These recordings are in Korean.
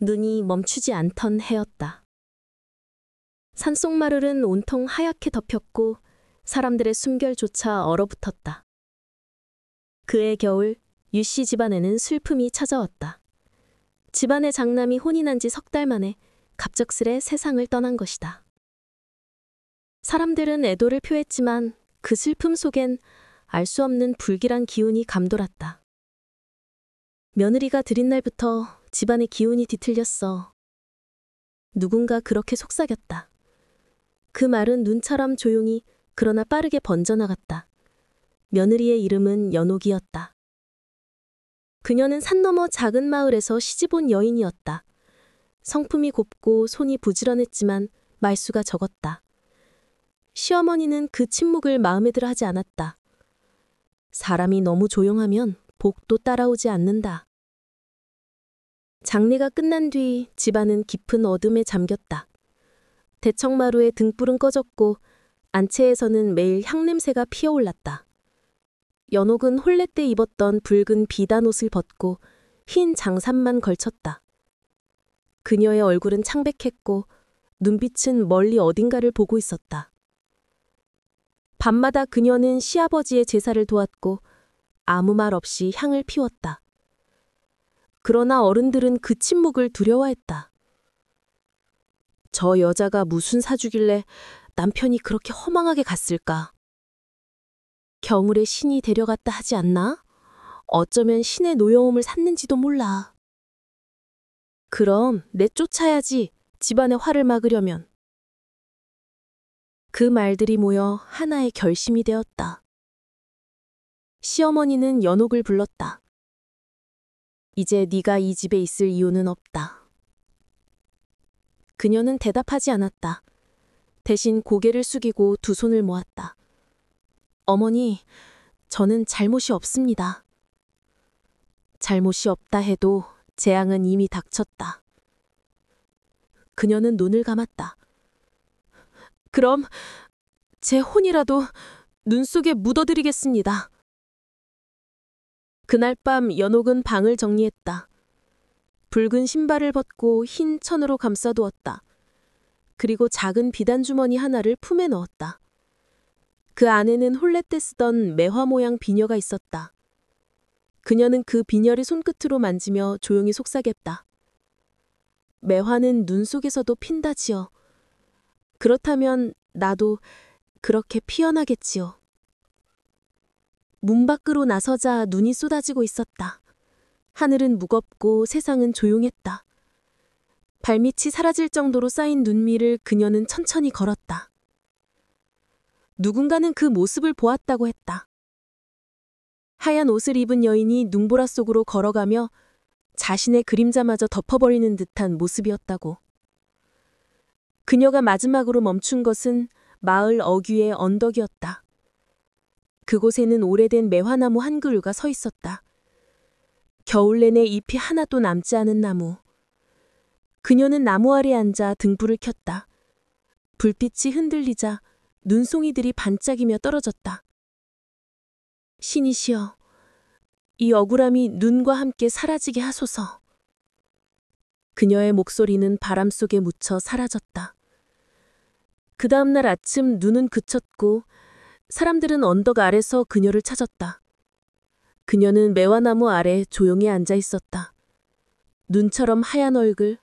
눈이 멈추지 않던 해였다. 산속마을은 온통 하얗게 덮였고 사람들의 숨결조차 얼어붙었다. 그해 겨울 유씨 집안에는 슬픔이 찾아왔다. 집안의 장남이 혼이 난 지 석 달 만에 갑작스레 세상을 떠난 것이다. 사람들은 애도를 표했지만 그 슬픔 속엔 알 수 없는 불길한 기운이 감돌았다. 며느리가 들인 날부터 집안의 기운이 뒤틀렸어. 누군가 그렇게 속삭였다. 그 말은 눈처럼 조용히 그러나 빠르게 번져나갔다. 며느리의 이름은 연옥이었다. 그녀는 산 너머 작은 마을에서 시집온 여인이었다. 성품이 곱고 손이 부지런했지만 말수가 적었다. 시어머니는 그 침묵을 마음에 들어 하지 않았다. 사람이 너무 조용하면 복도 따라오지 않는다. 장례가 끝난 뒤 집안은 깊은 어둠에 잠겼다. 대청마루에 등불은 꺼졌고 안채에서는 매일 향냄새가 피어올랐다. 연옥은 혼례 때 입었던 붉은 비단 옷을 벗고 흰 장삼만 걸쳤다. 그녀의 얼굴은 창백했고 눈빛은 멀리 어딘가를 보고 있었다. 밤마다 그녀는 시아버지의 제사를 도왔고 아무 말 없이 향을 피웠다. 그러나 어른들은 그 침묵을 두려워했다. 저 여자가 무슨 사주길래 남편이 그렇게 허망하게 갔을까? 겨울에 신이 데려갔다 하지 않나? 어쩌면 신의 노여움을 샀는지도 몰라. 그럼 내쫓아야지, 집안의 화를 막으려면. 그 말들이 모여 하나의 결심이 되었다. 시어머니는 연옥을 불렀다. 이제 네가 이 집에 있을 이유는 없다. 그녀는 대답하지 않았다. 대신 고개를 숙이고 두 손을 모았다. 어머니, 저는 잘못이 없습니다. 잘못이 없다 해도 재앙은 이미 닥쳤다. 그녀는 눈을 감았다. 그럼 제 혼이라도 눈 속에 묻어드리겠습니다. 그날 밤 연옥은 방을 정리했다. 붉은 신발을 벗고 흰 천으로 감싸두었다. 그리고 작은 비단 주머니 하나를 품에 넣었다. 그 안에는 혼례 때 쓰던 매화 모양 비녀가 있었다. 그녀는 그 비녀를 손끝으로 만지며 조용히 속삭였다. 매화는 눈 속에서도 핀다지요. 그렇다면 나도 그렇게 피어나겠지요. 문 밖으로 나서자 눈이 쏟아지고 있었다. 하늘은 무겁고 세상은 조용했다. 발밑이 사라질 정도로 쌓인 눈밀을 그녀는 천천히 걸었다. 누군가는 그 모습을 보았다고 했다. 하얀 옷을 입은 여인이 눈보라 속으로 걸어가며 자신의 그림자마저 덮어버리는 듯한 모습이었다고. 그녀가 마지막으로 멈춘 것은 마을 어귀의 언덕이었다. 그곳에는 오래된 매화나무 한 그루가 서 있었다. 겨울 내내 잎이 하나도 남지 않은 나무. 그녀는 나무 아래에 앉아 등불을 켰다. 불빛이 흔들리자 눈송이들이 반짝이며 떨어졌다. 신이시여, 이 억울함이 눈과 함께 사라지게 하소서. 그녀의 목소리는 바람 속에 묻혀 사라졌다. 그 다음날 아침 눈은 그쳤고 사람들은 언덕 아래서 그녀를 찾았다. 그녀는 매화나무 아래 조용히 앉아 있었다. 눈처럼 하얀 얼굴,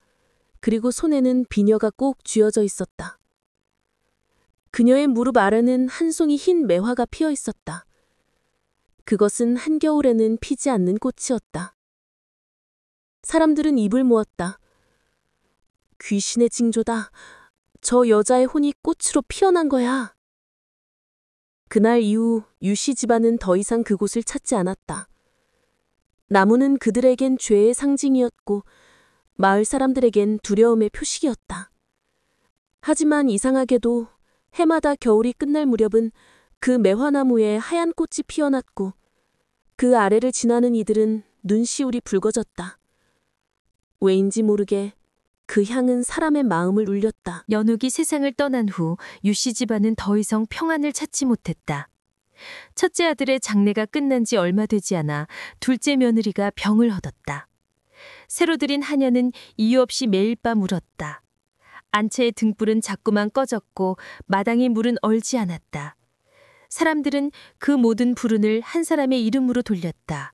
그리고 손에는 비녀가 꼭 쥐어져 있었다. 그녀의 무릎 아래는 한 송이 흰 매화가 피어 있었다. 그것은 한겨울에는 피지 않는 꽃이었다. 사람들은 입을 모았다. 귀신의 징조다. 저 여자의 혼이 꽃으로 피어난 거야. 그날 이후 유씨 집안은 더 이상 그곳을 찾지 않았다. 나무는 그들에겐 죄의 상징이었고 마을 사람들에겐 두려움의 표식이었다. 하지만 이상하게도 해마다 겨울이 끝날 무렵은 그 매화나무에 하얀 꽃이 피어났고 그 아래를 지나는 이들은 눈시울이 붉어졌다. 왜인지 모르게 그 향은 사람의 마음을 울렸다. 연옥이 세상을 떠난 후 유씨 집안은 더 이상 평안을 찾지 못했다. 첫째 아들의 장례가 끝난 지 얼마 되지 않아 둘째 며느리가 병을 얻었다. 새로 들인 하녀는 이유 없이 매일 밤 울었다. 안채의 등불은 자꾸만 꺼졌고 마당의 물은 얼지 않았다. 사람들은 그 모든 불운을 한 사람의 이름으로 돌렸다.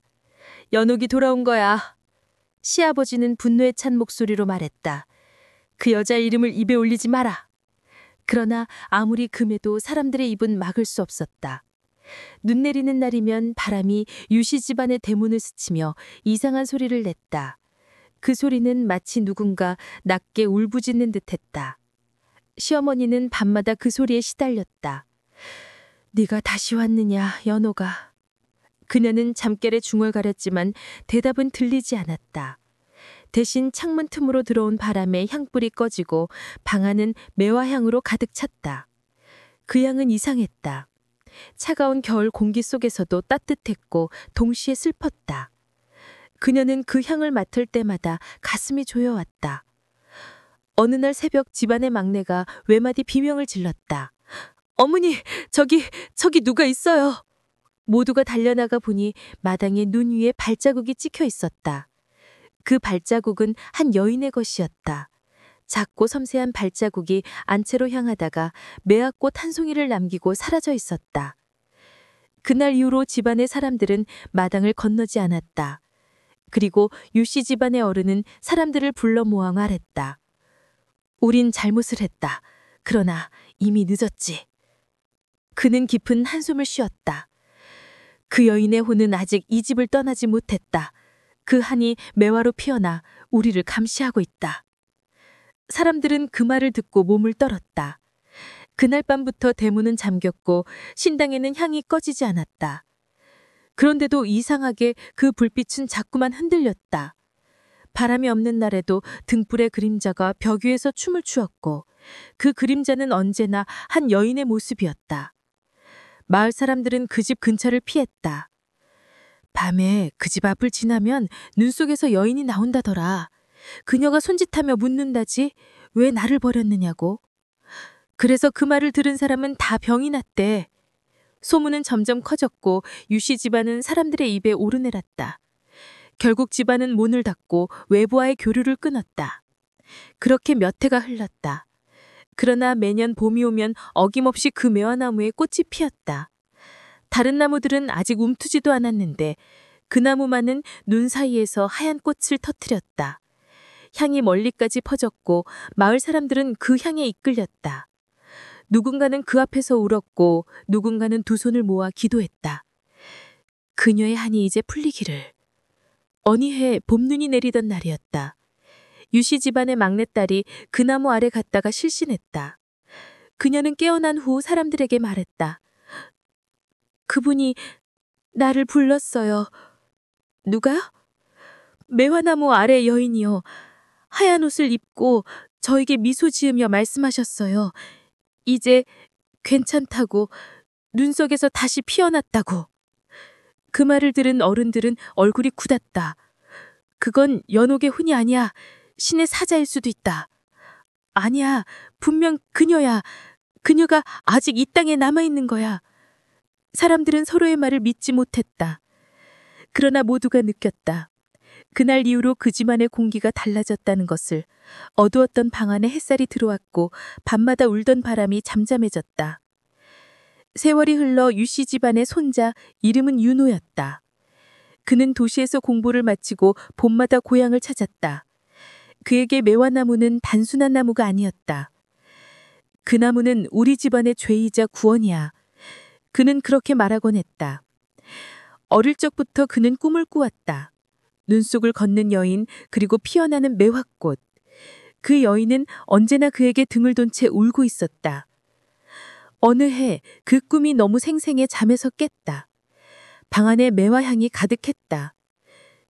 연옥이 돌아온 거야. 시아버지는 분노에 찬 목소리로 말했다. 그 여자 이름을 입에 올리지 마라. 그러나 아무리 금해도 사람들의 입은 막을 수 없었다. 눈 내리는 날이면 바람이 유씨 집안의 대문을 스치며 이상한 소리를 냈다. 그 소리는 마치 누군가 낮게 울부짖는 듯했다. 시어머니는 밤마다 그 소리에 시달렸다. 네가 다시 왔느냐, 연호가. 그녀는 잠결에 중얼거렸지만 대답은 들리지 않았다. 대신 창문 틈으로 들어온 바람에 향불이 꺼지고 방 안은 매화향으로 가득 찼다. 그 향은 이상했다. 차가운 겨울 공기 속에서도 따뜻했고 동시에 슬펐다. 그녀는 그 향을 맡을 때마다 가슴이 조여왔다. 어느 날 새벽 집안의 막내가 외마디 비명을 질렀다. 어머니, 저기 누가 있어요. 모두가 달려나가 보니 마당에 눈 위에 발자국이 찍혀 있었다. 그 발자국은 한 여인의 것이었다. 작고 섬세한 발자국이 안채로 향하다가 매화꽃 한 송이를 남기고 사라져 있었다. 그날 이후로 집안의 사람들은 마당을 건너지 않았다. 그리고 유씨 집안의 어른은 사람들을 불러 모아 말했다. 우린 잘못을 했다. 그러나 이미 늦었지. 그는 깊은 한숨을 쉬었다. 그 여인의 혼은 아직 이 집을 떠나지 못했다. 그 한이 매화로 피어나 우리를 감시하고 있다. 사람들은 그 말을 듣고 몸을 떨었다. 그날 밤부터 대문은 잠겼고 신당에는 향이 꺼지지 않았다. 그런데도 이상하게 그 불빛은 자꾸만 흔들렸다. 바람이 없는 날에도 등불의 그림자가 벽 위에서 춤을 추었고 그 그림자는 언제나 한 여인의 모습이었다. 마을 사람들은 그 집 근처를 피했다. 밤에 그 집 앞을 지나면 눈 속에서 여인이 나온다더라. 그녀가 손짓하며 묻는다지 왜 나를 버렸느냐고. 그래서 그 말을 들은 사람은 다 병이 났대. 소문은 점점 커졌고 유씨 집안은 사람들의 입에 오르내렸다. 결국 집안은 문을 닫고 외부와의 교류를 끊었다. 그렇게 몇 해가 흘렀다. 그러나 매년 봄이 오면 어김없이 그 매화나무에 꽃이 피었다. 다른 나무들은 아직 움트지도 않았는데 그 나무만은 눈 사이에서 하얀 꽃을 터뜨렸다. 향이 멀리까지 퍼졌고 마을 사람들은 그 향에 이끌렸다. 누군가는 그 앞에서 울었고 누군가는 두 손을 모아 기도했다. 그녀의 한이 이제 풀리기를. 어느 해 봄눈이 내리던 날이었다. 유씨 집안의 막내딸이 그 나무 아래 갔다가 실신했다. 그녀는 깨어난 후 사람들에게 말했다. 그분이 나를 불렀어요. 누가요? 매화나무 아래 여인이요. 하얀 옷을 입고 저에게 미소 지으며 말씀하셨어요. 이제 괜찮다고, 눈 속에서 다시 피어났다고. 그 말을 들은 어른들은 얼굴이 굳었다. 그건 연옥의 혼이 아니야. 신의 사자일 수도 있다. 아니야, 분명 그녀야. 그녀가 아직 이 땅에 남아있는 거야. 사람들은 서로의 말을 믿지 못했다. 그러나 모두가 느꼈다. 그날 이후로 그 집안의 공기가 달라졌다는 것을. 어두웠던 방 안에 햇살이 들어왔고 밤마다 울던 바람이 잠잠해졌다. 세월이 흘러 유씨 집안의 손자, 이름은 윤호였다. 그는 도시에서 공부를 마치고 봄마다 고향을 찾았다. 그에게 매화나무는 단순한 나무가 아니었다. 그 나무는 우리 집안의 죄이자 구원이야. 그는 그렇게 말하곤 했다. 어릴 적부터 그는 꿈을 꾸었다. 눈 속을 걷는 여인, 그리고 피어나는 매화꽃. 그 여인은 언제나 그에게 등을 돈 채 울고 있었다. 어느 해 그 꿈이 너무 생생해 잠에서 깼다. 방 안에 매화향이 가득했다.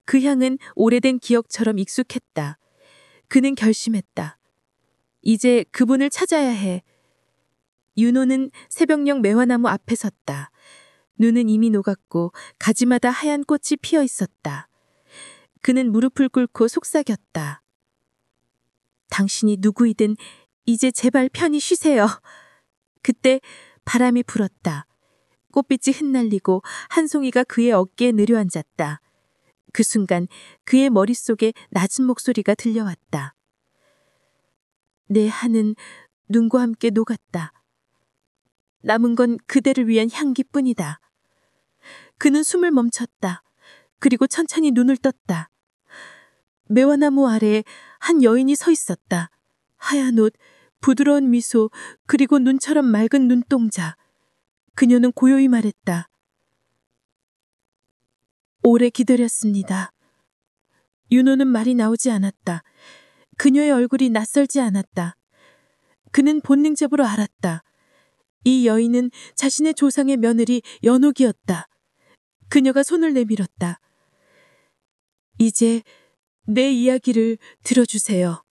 그 향은 오래된 기억처럼 익숙했다. 그는 결심했다. 이제 그분을 찾아야 해. 윤호는 새벽녘 매화나무 앞에 섰다. 눈은 이미 녹았고 가지마다 하얀 꽃이 피어 있었다. 그는 무릎을 꿇고 속삭였다. 당신이 누구이든 이제 제발 편히 쉬세요. 그때 바람이 불었다. 꽃빛이 흩날리고 한 송이가 그의 어깨에 내려앉았다. 그 순간 그의 머릿속에 낮은 목소리가 들려왔다. 내 한은 눈과 함께 녹았다. 남은 건 그대를 위한 향기뿐이다. 그는 숨을 멈췄다. 그리고 천천히 눈을 떴다. 매화나무 아래에 한 여인이 서 있었다. 하얀 옷, 부드러운 미소, 그리고 눈처럼 맑은 눈동자. 그녀는 고요히 말했다. 오래 기다렸습니다. 윤호는 말이 나오지 않았다. 그녀의 얼굴이 낯설지 않았다. 그는 본능적으로 알았다. 이 여인은 자신의 조상의 며느리 연옥이었다. 그녀가 손을 내밀었다. 이제 내 이야기를 들어주세요.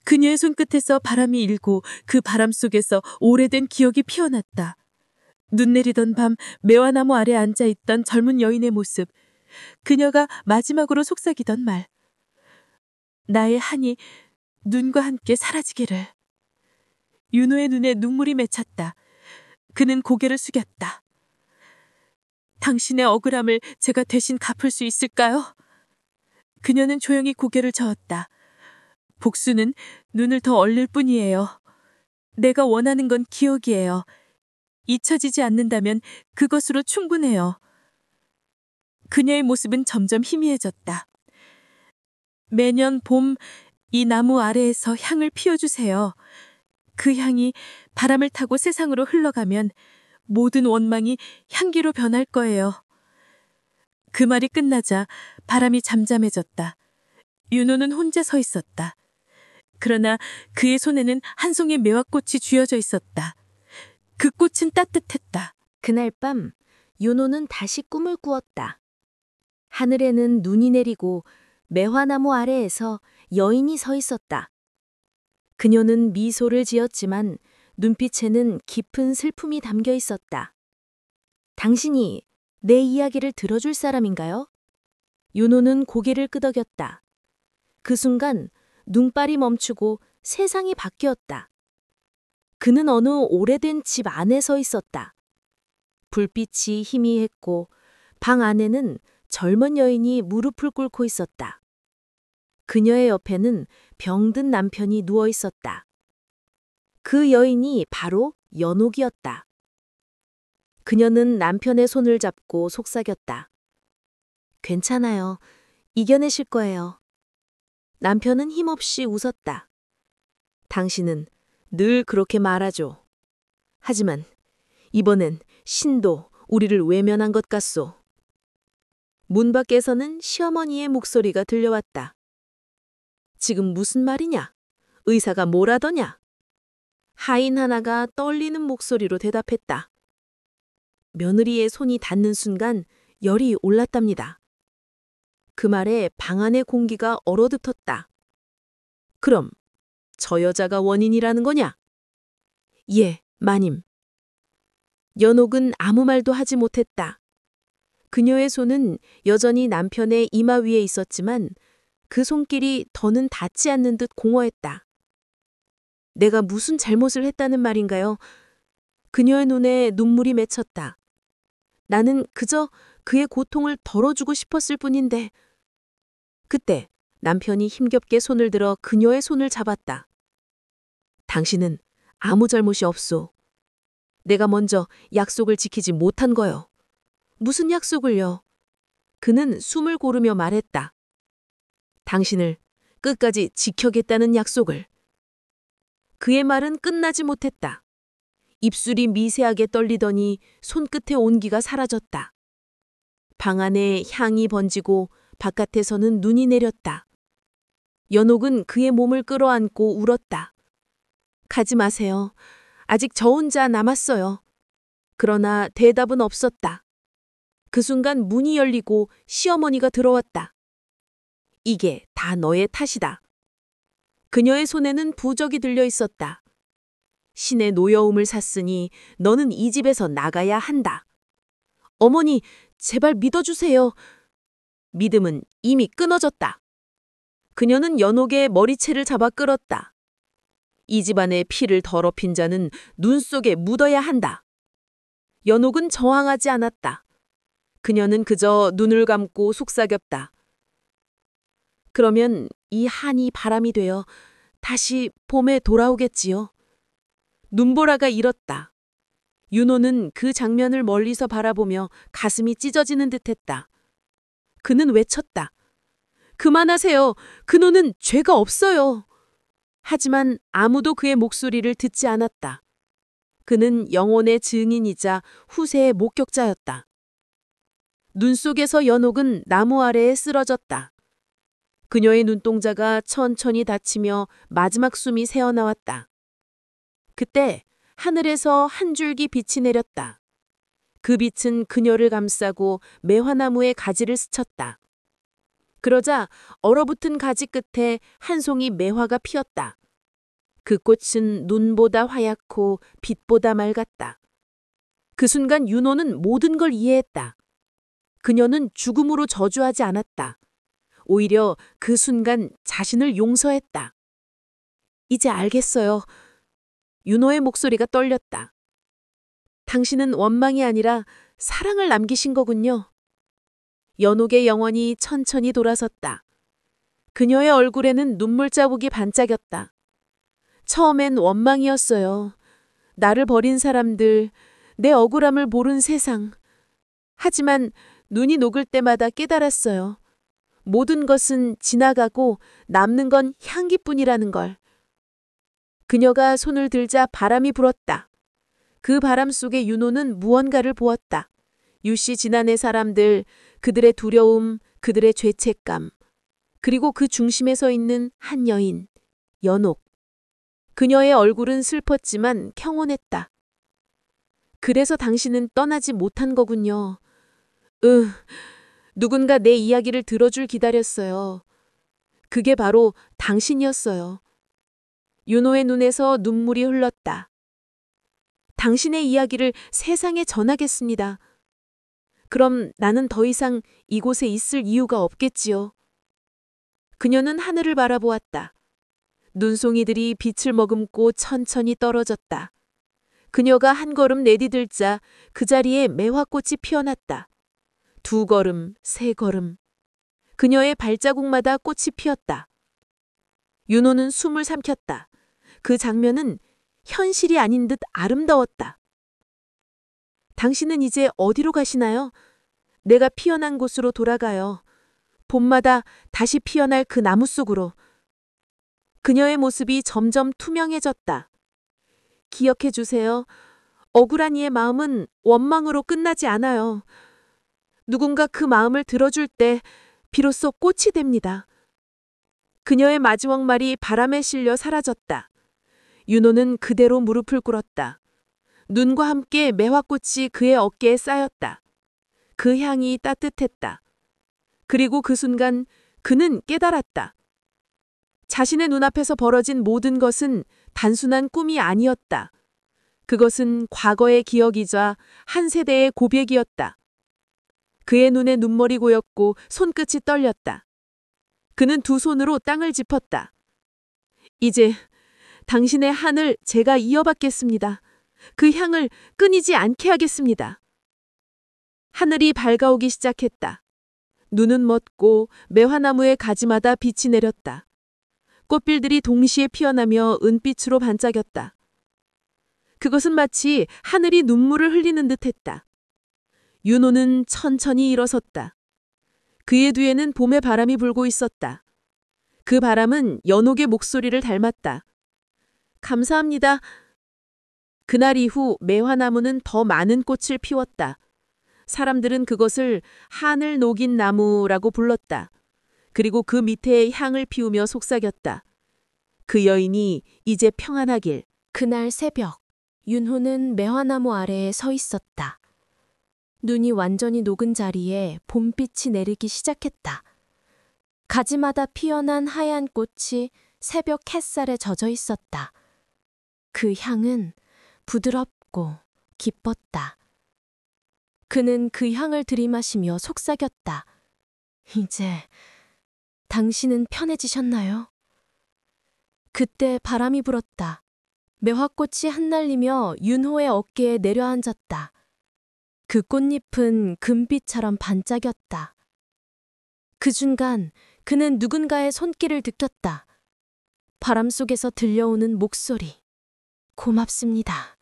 그녀의 손끝에서 바람이 일고 그 바람 속에서 오래된 기억이 피어났다. 눈 내리던 밤 매화나무 아래 앉아있던 젊은 여인의 모습. 그녀가 마지막으로 속삭이던 말. 나의 한이 눈과 함께 사라지기를. 윤호의 눈에 눈물이 맺혔다. 그는 고개를 숙였다. 당신의 억울함을 제가 대신 갚을 수 있을까요? 그녀는 조용히 고개를 저었다. 복수는 눈을 더 얼릴 뿐이에요. 내가 원하는 건 기억이에요. 잊혀지지 않는다면 그것으로 충분해요. 그녀의 모습은 점점 희미해졌다. 매년 봄 이 나무 아래에서 향을 피워주세요. 그 향이 바람을 타고 세상으로 흘러가면 모든 원망이 향기로 변할 거예요. 그 말이 끝나자 바람이 잠잠해졌다. 윤호는 혼자 서 있었다. 그러나 그의 손에는 한 송이 매화꽃이 쥐어져 있었다. 그 꽃은 따뜻했다. 그날 밤 윤호는 다시 꿈을 꾸었다. 하늘에는 눈이 내리고 매화나무 아래에서 여인이 서 있었다. 그녀는 미소를 지었지만 눈빛에는 깊은 슬픔이 담겨 있었다. 당신이 내 이야기를 들어줄 사람인가요? 윤호는 고개를 끄덕였다. 그 순간 눈발이 멈추고 세상이 바뀌었다. 그는 어느 오래된 집 안에 서 있었다. 불빛이 희미했고 방 안에는 젊은 여인이 무릎을 꿇고 있었다. 그녀의 옆에는 병든 남편이 누워 있었다. 그 여인이 바로 연옥이었다. 그녀는 남편의 손을 잡고 속삭였다. 괜찮아요. 이겨내실 거예요. 남편은 힘없이 웃었다. 당신은 늘 그렇게 말하죠. 하지만 이번엔 신도 우리를 외면한 것 같소. 문 밖에서는 시어머니의 목소리가 들려왔다. 지금 무슨 말이냐? 의사가 뭐라더냐? 하인 하나가 떨리는 목소리로 대답했다. 며느리의 손이 닿는 순간 열이 올랐답니다. 그 말에 방 안의 공기가 얼어붙었다. 그럼 저 여자가 원인이라는 거냐? 예, 마님. 연옥은 아무 말도 하지 못했다. 그녀의 손은 여전히 남편의 이마 위에 있었지만 그 손길이 더는 닿지 않는 듯 공허했다. 내가 무슨 잘못을 했다는 말인가요? 그녀의 눈에 눈물이 맺혔다. 나는 그저 그의 고통을 덜어주고 싶었을 뿐인데. 그때 남편이 힘겹게 손을 들어 그녀의 손을 잡았다. 당신은 아무 잘못이 없소. 내가 먼저 약속을 지키지 못한 거요. 무슨 약속을요? 그는 숨을 고르며 말했다. 당신을 끝까지 지켜겠다는 약속을. 그의 말은 끝나지 못했다. 입술이 미세하게 떨리더니 손끝의 온기가 사라졌다. 방 안에 향이 번지고 바깥에서는 눈이 내렸다. 연옥은 그의 몸을 끌어안고 울었다. 가지 마세요. 아직 저 혼자 남았어요. 그러나 대답은 없었다. 그 순간 문이 열리고 시어머니가 들어왔다. 이게 다 너의 탓이다. 그녀의 손에는 부적이 들려 있었다. 신의 노여움을 샀으니 너는 이 집에서 나가야 한다. 어머니, 제발 믿어주세요. 믿음은 이미 끊어졌다. 그녀는 연옥의 머리채를 잡아 끌었다. 이 집안의 피를 더럽힌 자는 눈 속에 묻어야 한다. 연옥은 저항하지 않았다. 그녀는 그저 눈을 감고 속삭였다. 그러면 이 한이 바람이 되어 다시 봄에 돌아오겠지요. 눈보라가 일었다. 윤호는 그 장면을 멀리서 바라보며 가슴이 찢어지는 듯했다. 그는 외쳤다. 그만하세요. 그노는 죄가 없어요. 하지만 아무도 그의 목소리를 듣지 않았다. 그는 영혼의 증인이자 후세의 목격자였다. 눈 속에서 연옥은 나무 아래에 쓰러졌다. 그녀의 눈동자가 천천히 닫히며 마지막 숨이 새어나왔다. 그때 하늘에서 한 줄기 빛이 내렸다. 그 빛은 그녀를 감싸고 매화나무의 가지를 스쳤다. 그러자 얼어붙은 가지 끝에 한 송이 매화가 피었다. 그 꽃은 눈보다 하얗고 빛보다 맑았다. 그 순간 윤호는 모든 걸 이해했다. 그녀는 죽음으로 저주하지 않았다. 오히려 그 순간 자신을 용서했다. 이제 알겠어요. 윤호의 목소리가 떨렸다. 당신은 원망이 아니라 사랑을 남기신 거군요. 연옥의 영혼이 천천히 돌아섰다. 그녀의 얼굴에는 눈물 자국이 반짝였다. 처음엔 원망이었어요. 나를 버린 사람들, 내 억울함을 모른 세상. 하지만 눈이 녹을 때마다 깨달았어요. 모든 것은 지나가고 남는 건 향기뿐이라는 걸. 그녀가 손을 들자 바람이 불었다. 그 바람 속에 윤호는 무언가를 보았다. 유씨 지난해 사람들, 그들의 두려움, 그들의 죄책감, 그리고 그 중심에 서 있는 한 여인, 연옥. 그녀의 얼굴은 슬펐지만 평온했다. 그래서 당신은 떠나지 못한 거군요. 누군가 내 이야기를 들어줄 기다렸어요. 그게 바로 당신이었어요. 윤호의 눈에서 눈물이 흘렀다. 당신의 이야기를 세상에 전하겠습니다. 그럼 나는 더 이상 이곳에 있을 이유가 없겠지요. 그녀는 하늘을 바라보았다. 눈송이들이 빛을 머금고 천천히 떨어졌다. 그녀가 한 걸음 내디들자 그 자리에 매화꽃이 피어났다. 두 걸음, 세 걸음. 그녀의 발자국마다 꽃이 피었다. 윤호는 숨을 삼켰다. 그 장면은 현실이 아닌 듯 아름다웠다. 당신은 이제 어디로 가시나요? 내가 피어난 곳으로 돌아가요. 봄마다 다시 피어날 그 나무 속으로. 그녀의 모습이 점점 투명해졌다. 기억해 주세요. 억울한 이의 마음은 원망으로 끝나지 않아요. 누군가 그 마음을 들어줄 때 비로소 꽃이 됩니다. 그녀의 마지막 말이 바람에 실려 사라졌다. 윤호는 그대로 무릎을 꿇었다. 눈과 함께 매화꽃이 그의 어깨에 쌓였다. 그 향이 따뜻했다. 그리고 그 순간 그는 깨달았다. 자신의 눈앞에서 벌어진 모든 것은 단순한 꿈이 아니었다. 그것은 과거의 기억이자 한 세대의 고백이었다. 그의 눈에 눈물이 고였고 손끝이 떨렸다. 그는 두 손으로 땅을 짚었다. 이제 당신의 한을 제가 이어받겠습니다. 그 향을 끊이지 않게 하겠습니다. 하늘이 밝아오기 시작했다. 눈은 멎고 매화나무의 가지마다 빛이 내렸다. 꽃빌들이 동시에 피어나며 은빛으로 반짝였다. 그것은 마치 하늘이 눈물을 흘리는 듯했다. 윤호는 천천히 일어섰다. 그의 뒤에는 봄의 바람이 불고 있었다. 그 바람은 연옥의 목소리를 닮았다. 감사합니다. 그날 이후 매화나무는 더 많은 꽃을 피웠다. 사람들은 그것을 하늘 녹인 나무라고 불렀다. 그리고 그 밑에 향을 피우며 속삭였다. 그 여인이 이제 평안하길. 그날 새벽, 윤호는 매화나무 아래에 서 있었다. 눈이 완전히 녹은 자리에 봄빛이 내리기 시작했다. 가지마다 피어난 하얀 꽃이 새벽 햇살에 젖어 있었다. 그 향은 부드럽고 기뻤다. 그는 그 향을 들이마시며 속삭였다. 이제 당신은 편해지셨나요? 그때 바람이 불었다. 매화꽃이 흩날리며 윤호의 어깨에 내려앉았다. 그 꽃잎은 금빛처럼 반짝였다. 그 순간 그는 누군가의 손길을 느꼈다. 바람 속에서 들려오는 목소리. 고맙습니다.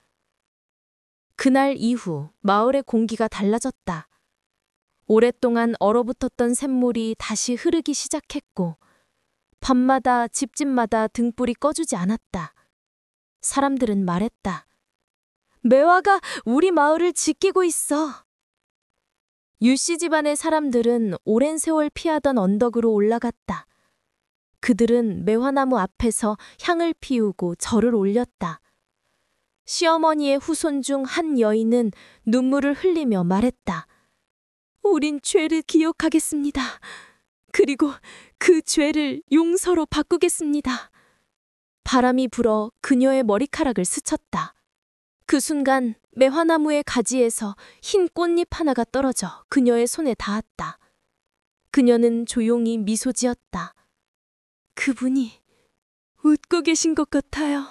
그날 이후 마을의 공기가 달라졌다. 오랫동안 얼어붙었던 샘물이 다시 흐르기 시작했고 밤마다 집집마다 등불이 꺼주지 않았다. 사람들은 말했다. 매화가 우리 마을을 지키고 있어. 유씨 집안의 사람들은 오랜 세월 피하던 언덕으로 올라갔다. 그들은 매화나무 앞에서 향을 피우고 절을 올렸다. 시어머니의 후손 중 한 여인은 눈물을 흘리며 말했다. 우린 죄를 기억하겠습니다. 그리고 그 죄를 용서로 바꾸겠습니다. 바람이 불어 그녀의 머리카락을 스쳤다. 그 순간 매화나무의 가지에서 흰 꽃잎 하나가 떨어져 그녀의 손에 닿았다. 그녀는 조용히 미소 지었다. 그분이 웃고 계신 것 같아요.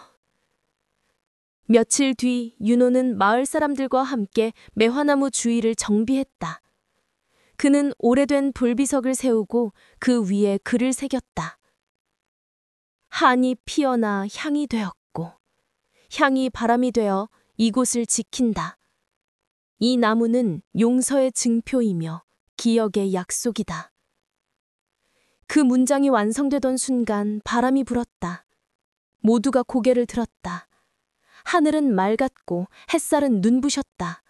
며칠 뒤 윤호는 마을 사람들과 함께 매화나무 주위를 정비했다. 그는 오래된 불비석을 세우고 그 위에 글을 새겼다. 한이 피어나 향이 되었고 향이 바람이 되어 이곳을 지킨다. 이 나무는 용서의 증표이며 기억의 약속이다. 그 문장이 완성되던 순간 바람이 불었다. 모두가 고개를 들었다. 하늘은 맑았고 햇살은 눈부셨다.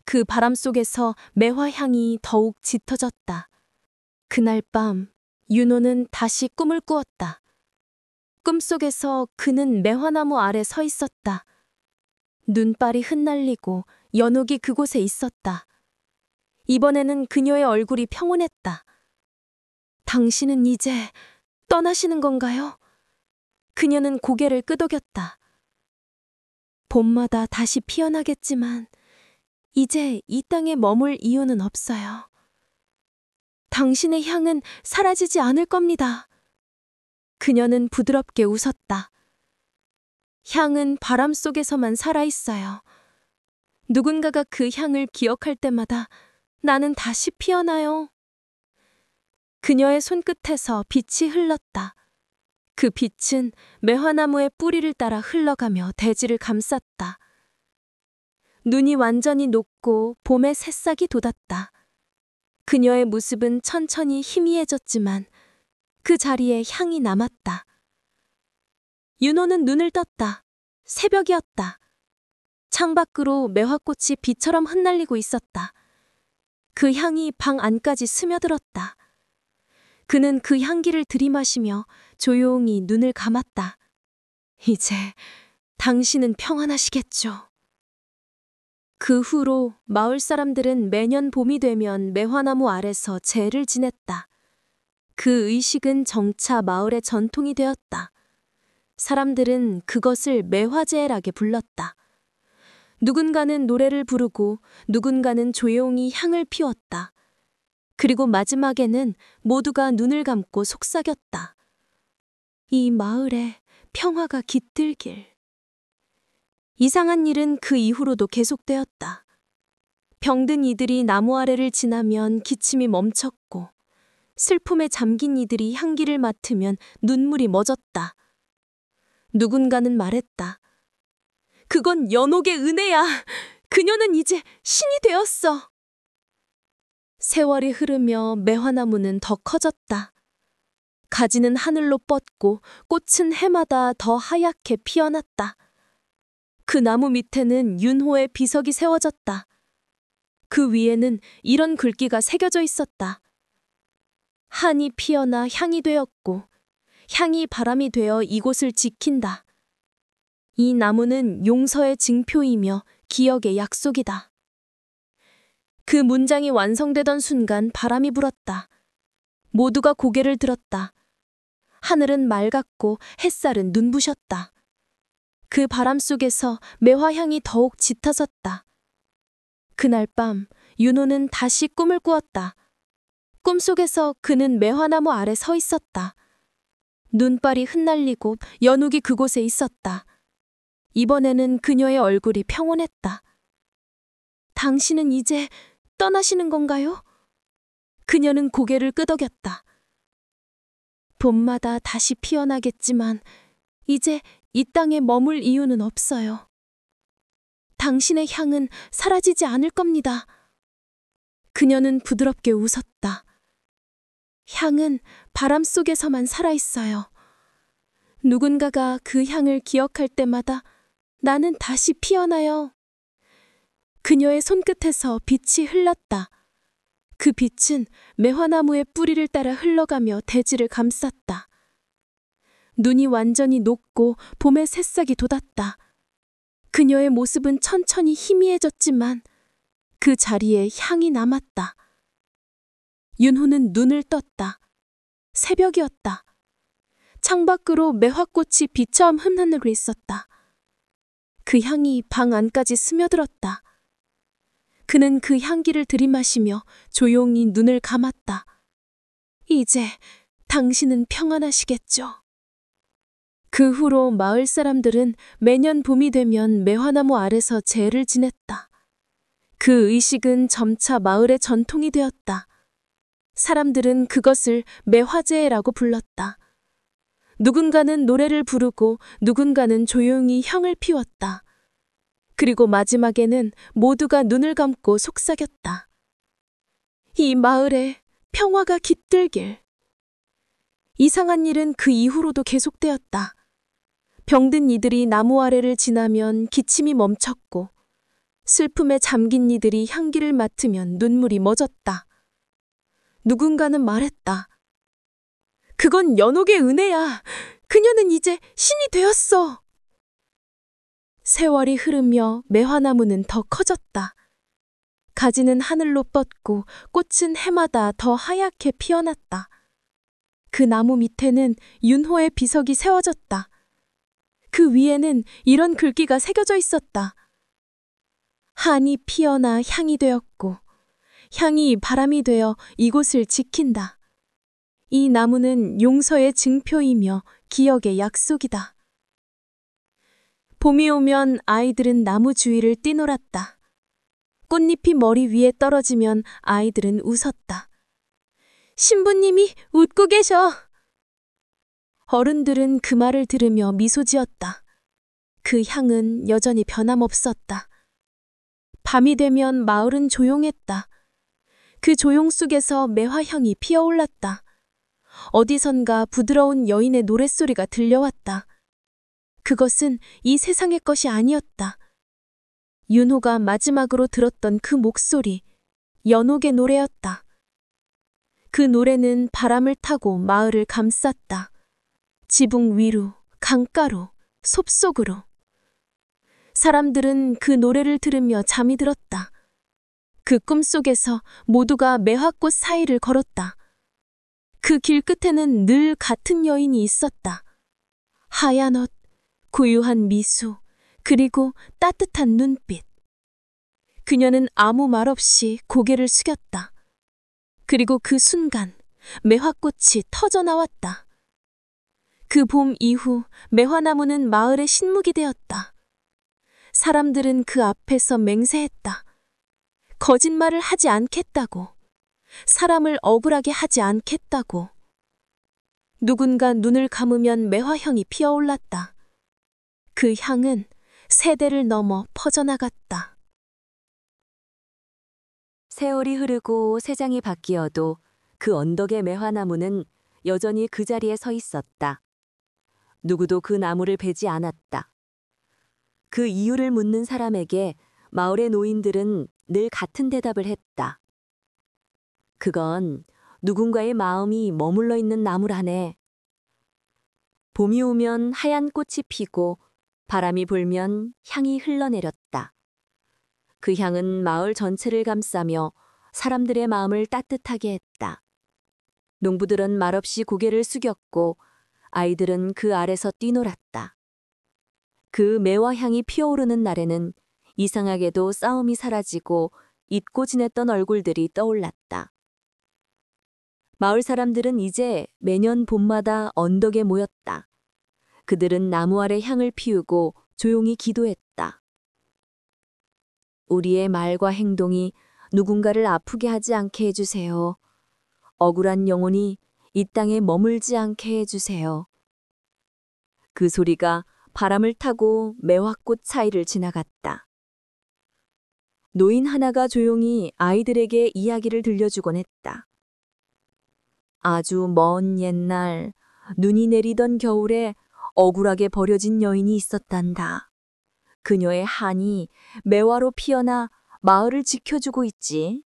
그 바람 속에서 매화향이 더욱 짙어졌다. 그날 밤 윤호는 다시 꿈을 꾸었다. 꿈속에서 그는 매화나무 아래 서 있었다. 눈발이 흩날리고 연옥이 그곳에 있었다. 이번에는 그녀의 얼굴이 평온했다. 당신은 이제 떠나시는 건가요? 그녀는 고개를 끄덕였다. 봄마다 다시 피어나겠지만 이제 이 땅에 머물 이유는 없어요. 당신의 향은 사라지지 않을 겁니다. 그녀는 부드럽게 웃었다. 향은 바람 속에서만 살아있어요. 누군가가 그 향을 기억할 때마다 나는 다시 피어나요. 그녀의 손끝에서 빛이 흘렀다. 그 빛은 매화나무의 뿌리를 따라 흘러가며 대지를 감쌌다. 눈이 완전히 녹고 봄의 새싹이 돋았다. 그녀의 모습은 천천히 희미해졌지만 그 자리에 향이 남았다. 윤호는 눈을 떴다. 새벽이었다. 창밖으로 매화꽃이 비처럼 흩날리고 있었다. 그 향이 방 안까지 스며들었다. 그는 그 향기를 들이마시며 조용히 눈을 감았다. 이제 당신은 평안하시겠죠. 그 후로 마을 사람들은 매년 봄이 되면 매화나무 아래서 제를 지냈다. 그 의식은 정차 마을의 전통이 되었다. 사람들은 그것을 매화제라게 불렀다. 누군가는 노래를 부르고 누군가는 조용히 향을 피웠다. 그리고 마지막에는 모두가 눈을 감고 속삭였다. 이 마을에 평화가 깃들길. 이상한 일은 그 이후로도 계속되었다. 병든 이들이 나무 아래를 지나면 기침이 멈췄고 슬픔에 잠긴 이들이 향기를 맡으면 눈물이 멎었다. 누군가는 말했다. 그건 연옥의 은혜야. 그녀는 이제 신이 되었어. 세월이 흐르며 매화나무는 더 커졌다. 가지는 하늘로 뻗고 꽃은 해마다 더 하얗게 피어났다. 그 나무 밑에는 윤호의 비석이 세워졌다. 그 위에는 이런 글귀가 새겨져 있었다. 한이 피어나 향이 되었고 향이 바람이 되어 이곳을 지킨다. 이 나무는 용서의 증표이며 기억의 약속이다. 그 문장이 완성되던 순간 바람이 불었다. 모두가 고개를 들었다. 하늘은 맑았고 햇살은 눈부셨다. 그 바람 속에서 매화향이 더욱 짙어졌다. 그날 밤 윤호는 다시 꿈을 꾸었다. 꿈속에서 그는 매화나무 아래 서 있었다. 눈발이 흩날리고 연옥이 그곳에 있었다. 이번에는 그녀의 얼굴이 평온했다. 당신은 이제 떠나시는 건가요? 그녀는 고개를 끄덕였다. 봄마다 다시 피어나겠지만 이제 이 땅에 머물 이유는 없어요. 당신의 향은 사라지지 않을 겁니다. 그녀는 부드럽게 웃었다. 향은 바람 속에서만 살아있어요. 누군가가 그 향을 기억할 때마다 나는 다시 피어나요. 그녀의 손끝에서 빛이 흘렀다. 그 빛은 매화나무의 뿌리를 따라 흘러가며 대지를 감쌌다. 눈이 완전히 녹고 봄의 새싹이 돋았다. 그녀의 모습은 천천히 희미해졌지만 그 자리에 향이 남았다. 윤호는 눈을 떴다. 새벽이었다. 창밖으로 매화꽃이 비처럼 흩날리고 있었다. 그 향이 방 안까지 스며들었다. 그는 그 향기를 들이마시며 조용히 눈을 감았다. 이제 당신은 평안하시겠죠. 그 후로 마을 사람들은 매년 봄이 되면 매화나무 아래서 제를 지냈다. 그 의식은 점차 마을의 전통이 되었다. 사람들은 그것을 매화제라고 불렀다. 누군가는 노래를 부르고 누군가는 조용히 향을 피웠다. 그리고 마지막에는 모두가 눈을 감고 속삭였다. 이 마을에 평화가 깃들길. 이상한 일은 그 이후로도 계속되었다. 병든 이들이 나무 아래를 지나면 기침이 멈췄고 슬픔에 잠긴 이들이 향기를 맡으면 눈물이 멎었다. 누군가는 말했다. 그건 연옥의 은혜야. 그녀는 이제 신이 되었어. 세월이 흐르며 매화나무는 더 커졌다. 가지는 하늘로 뻗고 꽃은 해마다 더 하얗게 피어났다. 그 나무 밑에는 윤호의 비석이 세워졌다. 그 위에는 이런 글귀가 새겨져 있었다. 한이 피어나 향이 되었고 향이 바람이 되어 이곳을 지킨다. 이 나무는 용서의 증표이며 기억의 약속이다. 봄이 오면 아이들은 나무 주위를 뛰놀았다. 꽃잎이 머리 위에 떨어지면 아이들은 웃었다. 신부님이 웃고 계셔. 어른들은 그 말을 들으며 미소 지었다. 그 향은 여전히 변함없었다. 밤이 되면 마을은 조용했다. 그 조용 속에서 매화향이 피어올랐다. 어디선가 부드러운 여인의 노랫소리가 들려왔다. 그것은 이 세상의 것이 아니었다. 윤호가 마지막으로 들었던 그 목소리, 연옥의 노래였다. 그 노래는 바람을 타고 마을을 감쌌다. 지붕 위로, 강가로, 숲속으로. 사람들은 그 노래를 들으며 잠이 들었다. 그 꿈속에서 모두가 매화꽃 사이를 걸었다. 그 길 끝에는 늘 같은 여인이 있었다. 하얀 옷, 고요한 미소, 그리고 따뜻한 눈빛. 그녀는 아무 말 없이 고개를 숙였다. 그리고 그 순간 매화꽃이 터져나왔다. 그 봄 이후 매화나무는 마을의 신묵이 되었다. 사람들은 그 앞에서 맹세했다. 거짓말을 하지 않겠다고. 사람을 억울하게 하지 않겠다고. 누군가 눈을 감으면 매화향이 피어올랐다. 그 향은 세대를 넘어 퍼져나갔다. 세월이 흐르고 세상이 바뀌어도 그 언덕의 매화나무는 여전히 그 자리에 서 있었다. 누구도 그 나무를 베지 않았다. 그 이유를 묻는 사람에게 마을의 노인들은 늘 같은 대답을 했다. 그건 누군가의 마음이 머물러 있는 나무라네. 봄이 오면 하얀 꽃이 피고 바람이 불면 향이 흘러내렸다. 그 향은 마을 전체를 감싸며 사람들의 마음을 따뜻하게 했다. 농부들은 말없이 고개를 숙였고 아이들은 그 아래서 뛰놀았다. 그 매화향이 피어오르는 날에는 이상하게도 싸움이 사라지고 잊고 지냈던 얼굴들이 떠올랐다. 마을 사람들은 이제 매년 봄마다 언덕에 모였다. 그들은 나무 아래 향을 피우고 조용히 기도했다. 우리의 말과 행동이 누군가를 아프게 하지 않게 해주세요. 억울한 영혼이 이 땅에 머물지 않게 해주세요. 그 소리가 바람을 타고 매화꽃 사이를 지나갔다. 노인 하나가 조용히 아이들에게 이야기를 들려주곤 했다. 아주 먼 옛날 눈이 내리던 겨울에 억울하게 버려진 여인이 있었단다. 그녀의 한이 매화로 피어나 마을을 지켜주고 있지.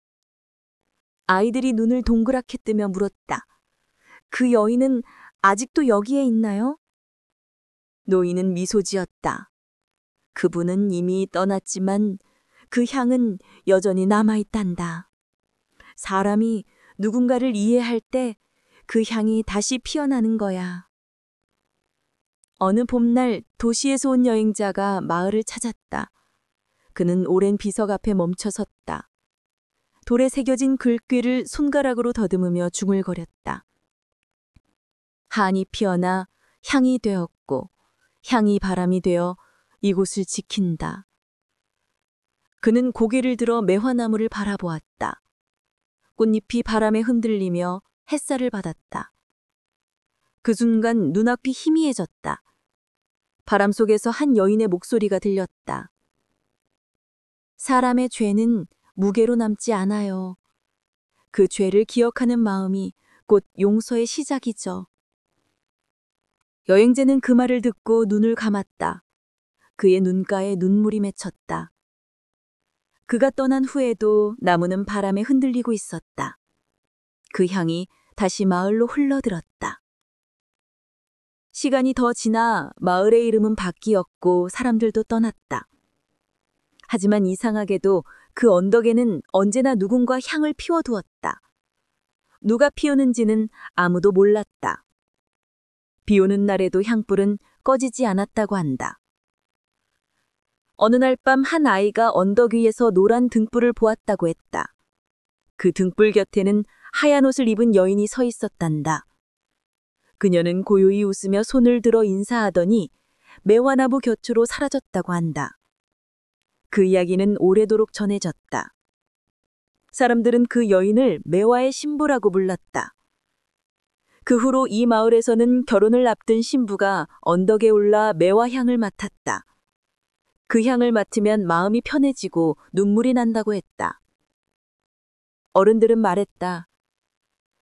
아이들이 눈을 동그랗게 뜨며 물었다. 그 여인은 아직도 여기에 있나요? 노인은 미소 지었다. 그분은 이미 떠났지만 그 향은 여전히 남아있단다. 사람이 누군가를 이해할 때 그 향이 다시 피어나는 거야. 어느 봄날 도시에서 온 여행자가 마을을 찾았다. 그는 오랜 비석 앞에 멈춰 섰다. 돌에 새겨진 글귀를 손가락으로 더듬으며 중얼거렸다. 한이 피어나 향이 되었고 향이 바람이 되어 이곳을 지킨다. 그는 고개를 들어 매화나무를 바라보았다. 꽃잎이 바람에 흔들리며 햇살을 받았다. 그 순간 눈앞이 희미해졌다. 바람 속에서 한 여인의 목소리가 들렸다. 사람의 죄는 무게로 남지 않아요. 그 죄를 기억하는 마음이 곧 용서의 시작이죠. 여행자는 그 말을 듣고 눈을 감았다. 그의 눈가에 눈물이 맺혔다. 그가 떠난 후에도 나무는 바람에 흔들리고 있었다. 그 향이 다시 마을로 흘러들었다. 시간이 더 지나 마을의 이름은 바뀌었고 사람들도 떠났다. 하지만 이상하게도 그 언덕에는 언제나 누군가 향을 피워두었다. 누가 피우는지는 아무도 몰랐다. 비 오는 날에도 향불은 꺼지지 않았다고 한다. 어느 날 밤 한 아이가 언덕 위에서 노란 등불을 보았다고 했다. 그 등불 곁에는 하얀 옷을 입은 여인이 서 있었단다. 그녀는 고요히 웃으며 손을 들어 인사하더니 매화나무 곁으로 사라졌다고 한다. 그 이야기는 오래도록 전해졌다. 사람들은 그 여인을 매화의 신부라고 불렀다. 그 후로 이 마을에서는 결혼을 앞둔 신부가 언덕에 올라 매화향을 맡았다. 그 향을 맡으면 마음이 편해지고 눈물이 난다고 했다. 어른들은 말했다.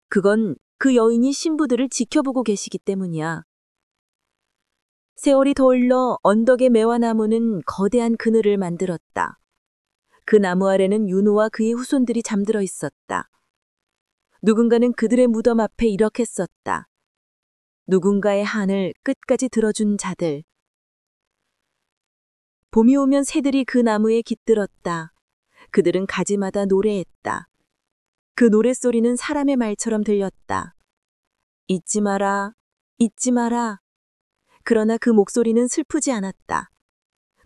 그건 그 여인이 신부들을 지켜보고 계시기 때문이야. 세월이 더 흘러 언덕의 매화나무는 거대한 그늘을 만들었다. 그 나무 아래는 윤호와 그의 후손들이 잠들어 있었다. 누군가는 그들의 무덤 앞에 이렇게 썼다. 누군가의 한을 끝까지 들어준 자들. 봄이 오면 새들이 그 나무에 깃들었다. 그들은 가지마다 노래했다. 그 노랫소리는 사람의 말처럼 들렸다. 잊지 마라, 잊지 마라. 그러나 그 목소리는 슬프지 않았다.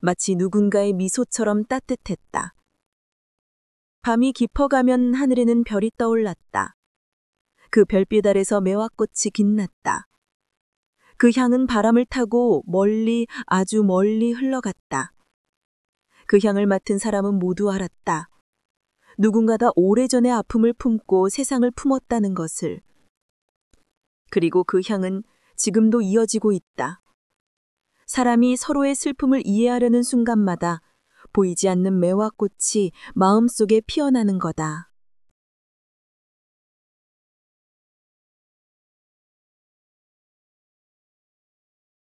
마치 누군가의 미소처럼 따뜻했다. 밤이 깊어가면 하늘에는 별이 떠올랐다. 그 별빛 아래서 매화꽃이 빛났다. 그 향은 바람을 타고 멀리 아주 멀리 흘러갔다. 그 향을 맡은 사람은 모두 알았다. 누군가가 오래전의 아픔을 품고 세상을 품었다는 것을. 그리고 그 향은 지금도 이어지고 있다. 사람이 서로의 슬픔을 이해하려는 순간마다 보이지 않는 매화꽃이 마음속에 피어나는 거다.